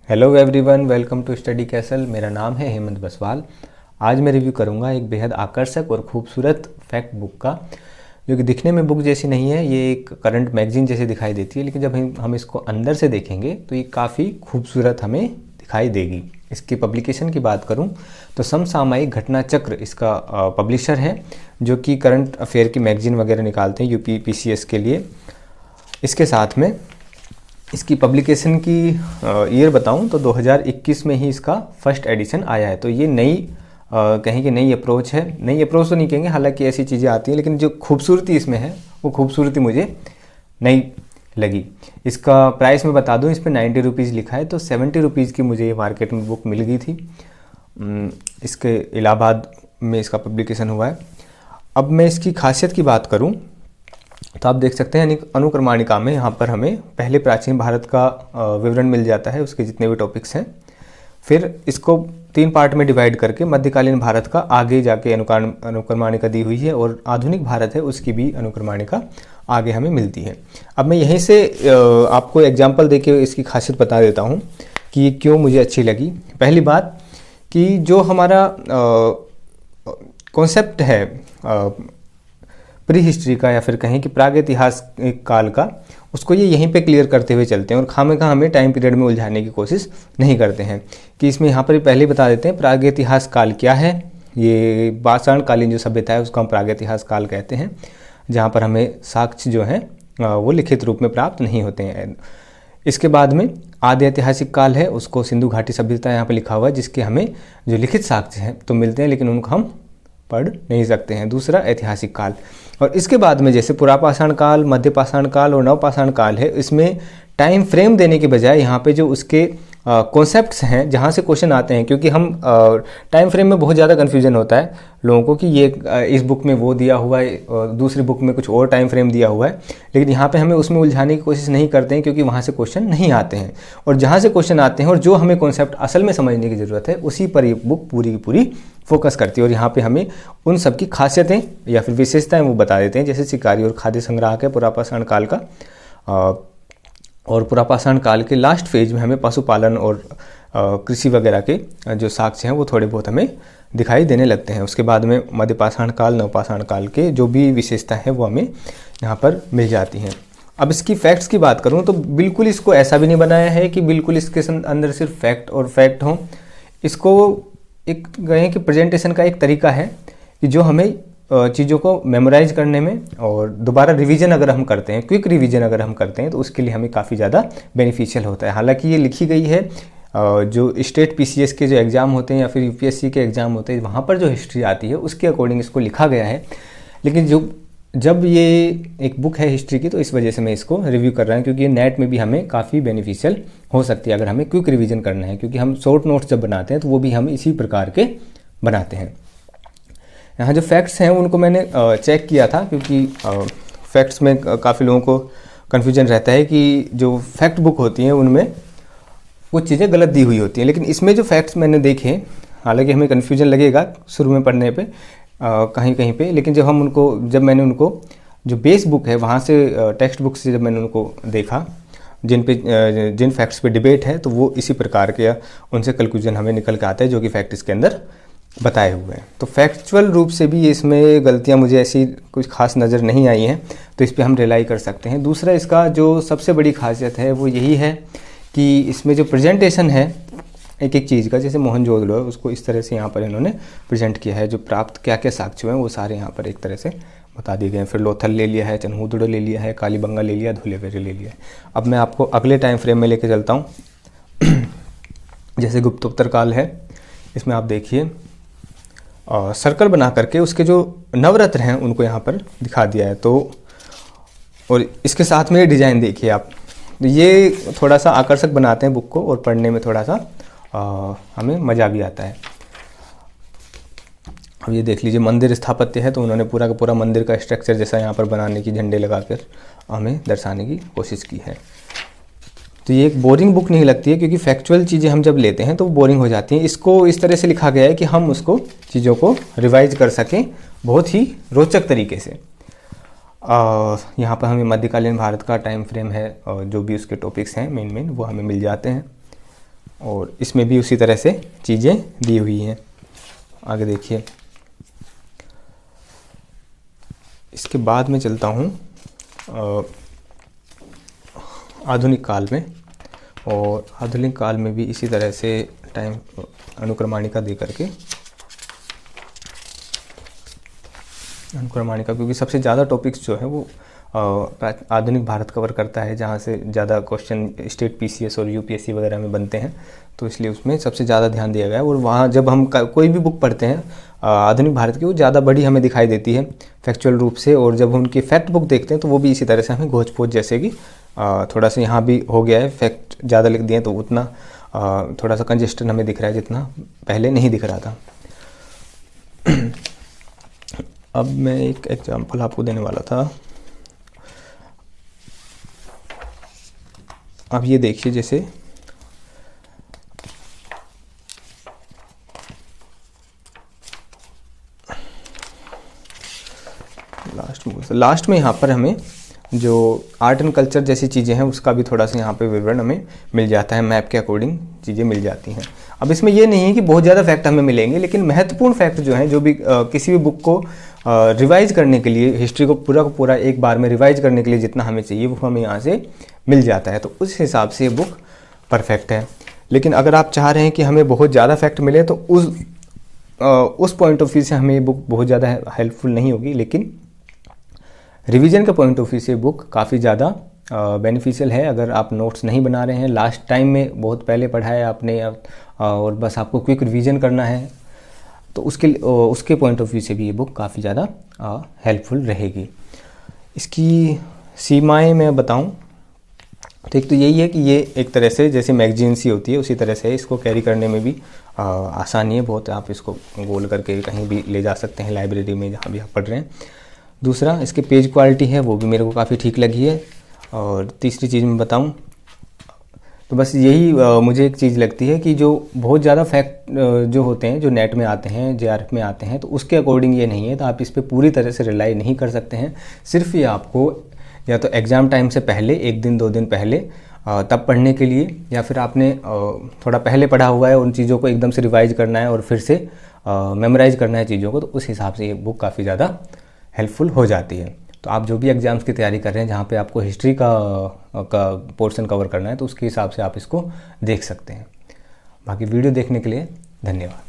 Hello everyone, welcome to Study Castle. मेरा नाम है हेमंत बसवाल। आज मैं रिव्यू करूंगा एक बेहद आकर्षक और खूबसूरत फैक्ट बुक का, जो कि दिखने में बुक जैसी नहीं है। ये एक करंट मैगजीन जैसी दिखाई देती है, लेकिन जब हम इसको अंदर से देखेंगे तो ये काफ़ी खूबसूरत हमें दिखाई देगी। इसकी पब्लिकेशन की बात करूं तो समसामयिक घटना चक्र इसका पब्लिशर है, जो कि करंट अफेयर की मैगजीन वगैरह निकालते हैं यूपी पीसीएस के लिए। इसके साथ में इसकी पब्लिकेशन की ईयर बताऊं तो 2021 में ही इसका फर्स्ट एडिशन आया है। तो ये नई कहें कि नई अप्रोच है। नई अप्रोच तो नहीं कहेंगे, हालांकि ऐसी चीज़ें आती हैं, लेकिन जो खूबसूरती इसमें है वो खूबसूरती मुझे नई लगी। इसका प्राइस मैं बता दूं, इस पर 90 रुपीज़ लिखा है, तो 70 रुपीज़ की मुझे ये मार्केट में बुक मिल गई थी। इसके इलाहाबाद में इसका पब्लिकेशन हुआ है। अब मैं इसकी खासियत की बात करूँ तो आप देख सकते हैं अनुक्रमणिका में यहाँ पर हमें पहले प्राचीन भारत का विवरण मिल जाता है, उसके जितने भी टॉपिक्स हैं। फिर इसको 3 पार्ट में डिवाइड करके मध्यकालीन भारत का आगे जाके अनुक्रमणिका दी हुई है, और आधुनिक भारत है उसकी भी अनुक्रमणिका आगे हमें मिलती है। अब मैं यहीं से आपको एग्जाम्पल देके इसकी खासियत बता देता हूँ कि ये क्यों मुझे अच्छी लगी। पहली बात कि जो हमारा कॉन्सेप्ट है प्री हिस्ट्री का, या फिर कहें कि प्रागैतिहासिक काल का, उसको ये यहीं पे क्लियर करते हुए चलते हैं, और खामखा हमें टाइम पीरियड में उलझाने की कोशिश नहीं करते हैं। कि इसमें यहाँ पर पहले बता देते हैं प्रागैतिहासिक काल क्या है। ये पाषाणकालीन जो सभ्यता है उसको हम प्रागैतिहासिक काल कहते हैं, जहाँ पर हमें साक्ष्य जो हैं वो लिखित रूप में प्राप्त नहीं होते हैं। इसके बाद में आदि ऐतिहासिक काल है, उसको सिंधु घाटी सभ्यता यहाँ पर लिखा हुआ है, जिसके हमें जो लिखित साक्ष्य हैं तो मिलते हैं, लेकिन उनको हम पढ़ नहीं सकते हैं। दूसरा ऐतिहासिक काल। और इसके बाद में जैसे पुरापाषाण काल, मध्यपाषाण काल और नवपाषाण काल है, इसमें टाइम फ्रेम देने के बजाय यहाँ पे जो उसके कॉन्सेप्ट्स हैं जहाँ से क्वेश्चन आते हैं, क्योंकि हम टाइम फ्रेम में बहुत ज़्यादा कन्फ्यूजन होता है लोगों को कि ये इस बुक में वो दिया हुआ है और दूसरी बुक में कुछ और टाइम फ्रेम दिया हुआ है, लेकिन यहाँ पे हमें उसमें उलझाने की कोशिश नहीं करते हैं, क्योंकि वहाँ से क्वेश्चन नहीं आते हैं। और जहाँ से क्वेश्चन आते हैं और जो हमें कॉन्सेप्ट असल में समझने की ज़रूरत है, उसी पर ये बुक पूरी की पूरी फोकस करती है। और यहाँ पे हमें उन सब की खासियतें या फिर विशेषताएं वो बता देते हैं, जैसे शिकारी और खाद्य संग्राहक है पुरापाषाण काल का, और पुरापाषाण काल के लास्ट फेज में हमें पशुपालन और कृषि वगैरह के जो साक्ष्य हैं वो थोड़े बहुत हमें दिखाई देने लगते हैं। उसके बाद में मध्यपाषाण काल, नवपाषाण काल के जो भी विशेषता है वो हमें यहाँ पर मिल जाती हैं। अब इसकी फैक्ट्स की बात करूँ तो बिल्कुल इसको ऐसा भी नहीं बनाया है कि बिल्कुल इसके अंदर सिर्फ फैक्ट और फैक्ट हों। इसको एक कहें कि प्रेजेंटेशन का एक तरीका है कि जो हमें चीज़ों को मेमोराइज करने में और दोबारा रिवीजन अगर हम करते हैं, क्विक रिवीजन अगर हम करते हैं, तो उसके लिए हमें काफ़ी ज़्यादा बेनिफिशियल होता है। हालांकि ये लिखी गई है जो स्टेट पीसीएस के जो एग्ज़ाम होते हैं या फिर यूपीएससी के एग्ज़ाम होते हैं, वहाँ पर जो हिस्ट्री आती है उसके अकॉर्डिंग इसको लिखा गया है। लेकिन जब ये एक बुक है हिस्ट्री की, तो इस वजह से मैं इसको रिव्यू कर रहा हूँ, क्योंकि ये नेट में भी हमें काफ़ी बेनिफिशियल हो सकती है अगर हमें क्विक रिवीजन करना है। क्योंकि हम शॉर्ट नोट्स जब बनाते हैं तो वो भी हम इसी प्रकार के बनाते हैं। यहाँ जो फैक्ट्स हैं उनको मैंने चेक किया था, क्योंकि फैक्ट्स में काफ़ी लोगों को कन्फ्यूजन रहता है कि जो फैक्ट बुक होती हैं उनमें कुछ चीज़ें गलत दी हुई होती हैं। लेकिन इसमें जो फैक्ट्स मैंने देखे, हालांकि हमें कन्फ्यूजन लगेगा शुरू में पढ़ने पे कहीं कहीं पे, लेकिन जब मैंने उनको जो बेस बुक है वहाँ से टेक्स्ट बुक से जब मैंने उनको देखा, जिन फैक्ट्स पे डिबेट है, तो वो इसी प्रकार के उनसे कंक्लूजन हमें निकल के आता है जो कि फैक्ट इसके अंदर बताए हुए हैं। तो फैक्चुअल रूप से भी इसमें गलतियां मुझे ऐसी कुछ खास नज़र नहीं आई हैं, तो इस पे हम रिलाई कर सकते हैं। दूसरा, इसका जो सबसे बड़ी खासियत है वो यही है कि इसमें जो प्रेजेंटेशन है एक एक चीज़ का, जैसे मोहनजोदड़ो है उसको इस तरह से यहाँ पर इन्होंने प्रेजेंट किया है। जो प्राप्त क्या क्या साक्ष्य हैं वो सारे यहाँ पर एक तरह से बता दिए गए हैं। फिर लोथल ले लिया है, चनहूदड़ो ले लिया है, कालीबंगा ले लिया, धुलेवेरे ले लिया है। अब मैं आपको अगले टाइम फ्रेम में लेके चलता हूँ। जैसे गुप्तोत्तर काल है, इसमें आप देखिए सर्कल बना करके उसके जो नवरत्न हैं उनको यहाँ पर दिखा दिया है। तो और इसके साथ में ये डिज़ाइन देखिए आप, ये थोड़ा सा आकर्षक बनाते हैं बुक को, और पढ़ने में थोड़ा सा हमें मज़ा भी आता है। अब ये देख लीजिए मंदिर स्थापत्य है, तो उन्होंने पूरा का पूरा मंदिर का स्ट्रक्चर जैसा यहाँ पर बनाने की, झंडे लगाकर हमें दर्शाने की कोशिश की है। तो ये एक बोरिंग बुक नहीं लगती है, क्योंकि फैक्चुअल चीज़ें हम जब लेते हैं तो वो बोरिंग हो जाती हैं। इसको इस तरह से लिखा गया है कि हम उसको चीज़ों को रिवाइज कर सकें बहुत ही रोचक तरीके से। यहाँ पर हमें मध्यकालीन भारत का टाइम फ्रेम है, और जो भी उसके टॉपिक्स हैं मेन वो हमें मिल जाते हैं। और इसमें भी उसी तरह से चीज़ें दी हुई हैं। आगे देखिए, इसके बाद में चलता हूँ आधुनिक काल में, और आधुनिक काल में भी इसी तरह से टाइम अनुक्रमणिका दे करके, अनुक्रमणिका क्योंकि सबसे ज़्यादा टॉपिक्स जो है वो आधुनिक भारत कवर करता है, जहाँ से ज़्यादा क्वेश्चन स्टेट पीसीएस और यूपीएससी वगैरह में बनते हैं, तो इसलिए उसमें सबसे ज़्यादा ध्यान दिया गया है। और वहाँ जब हम कोई भी बुक पढ़ते हैं आधुनिक भारत की, वो ज़्यादा बड़ी हमें दिखाई देती है फैक्चुअल रूप से, और जब उनकी फैक्ट बुक देखते हैं तो वो भी इसी तरह से हमें घोच पोच, जैसे कि थोड़ा सा यहाँ भी हो गया है, फैक्ट ज़्यादा लिख दिए तो उतना थोड़ा सा कंजेस्टन हमें दिख रहा है जितना पहले नहीं दिख रहा था। अब मैं एक एग्जाम्पल आपको देने वाला था। अब ये देखिए, जैसे लास्ट में यहाँ पर हमें जो आर्ट एंड कल्चर जैसी चीज़ें हैं उसका भी थोड़ा सा यहाँ पे विवरण हमें मिल जाता है, मैप के अकॉर्डिंग चीज़ें मिल जाती हैं। अब इसमें ये नहीं है कि बहुत ज़्यादा फैक्ट हमें मिलेंगे, लेकिन महत्वपूर्ण फैक्ट जो हैं, जो भी किसी भी बुक को रिवाइज करने के लिए, हिस्ट्री को पूरा एक बार में रिवाइज करने के लिए जितना हमें चाहिए वो हमें यहाँ से मिल जाता है, तो उस हिसाब से ये बुक परफेक्ट है। लेकिन अगर आप चाह रहे हैं कि हमें बहुत ज़्यादा फैक्ट मिले तो उस पॉइंट ऑफ व्यू से हमें ये बुक बहुत ज़्यादा हेल्पफुल नहीं होगी, लेकिन रिवीजन के पॉइंट ऑफ व्यू से बुक काफ़ी ज़्यादा बेनिफिशियल है। अगर आप नोट्स नहीं बना रहे हैं, लास्ट टाइम में बहुत पहले पढ़ा है आपने और बस आपको क्विक रिवीजन करना है, तो उसके पॉइंट ऑफ व्यू से भी ये बुक काफ़ी ज़्यादा हेल्पफुल रहेगी। इसकी सीमाएं मैं बताऊं तो एक तो यही है कि ये एक तरह से जैसे मैगजीन सी होती है उसी तरह से इसको कैरी करने में भी आसानी है बहुत। आप इसको गोल करके कहीं भी ले जा सकते हैं, लाइब्रेरी में जहाँ भी आप पढ़ रहे हैं। दूसरा, इसके पेज क्वालिटी है वो भी मेरे को काफ़ी ठीक लगी है। और तीसरी चीज़ मैं बताऊं तो बस यही मुझे एक चीज़ लगती है कि जो बहुत ज़्यादा फैक्ट जो होते हैं, जो नेट में आते हैं, जेआरएफ में आते हैं, तो उसके अकॉर्डिंग ये नहीं है, तो आप इस पर पूरी तरह से रिलाई नहीं कर सकते हैं। सिर्फ ये आपको या तो एग्ज़ाम टाइम से पहले 1 दिन 2 दिन पहले तब पढ़ने के लिए, या फिर आपने थोड़ा पहले पढ़ा हुआ है, उन चीज़ों को एकदम से रिवाइज करना है और फिर से मेमोराइज करना है चीज़ों को, तो उस हिसाब से ये बुक काफ़ी ज़्यादा हेल्पफुल हो जाती है। तो आप जो भी एग्ज़ाम्स की तैयारी कर रहे हैं जहाँ पे आपको हिस्ट्री का पोर्शन कवर करना है, तो उसके हिसाब से आप इसको देख सकते हैं। बाकी वीडियो देखने के लिए धन्यवाद।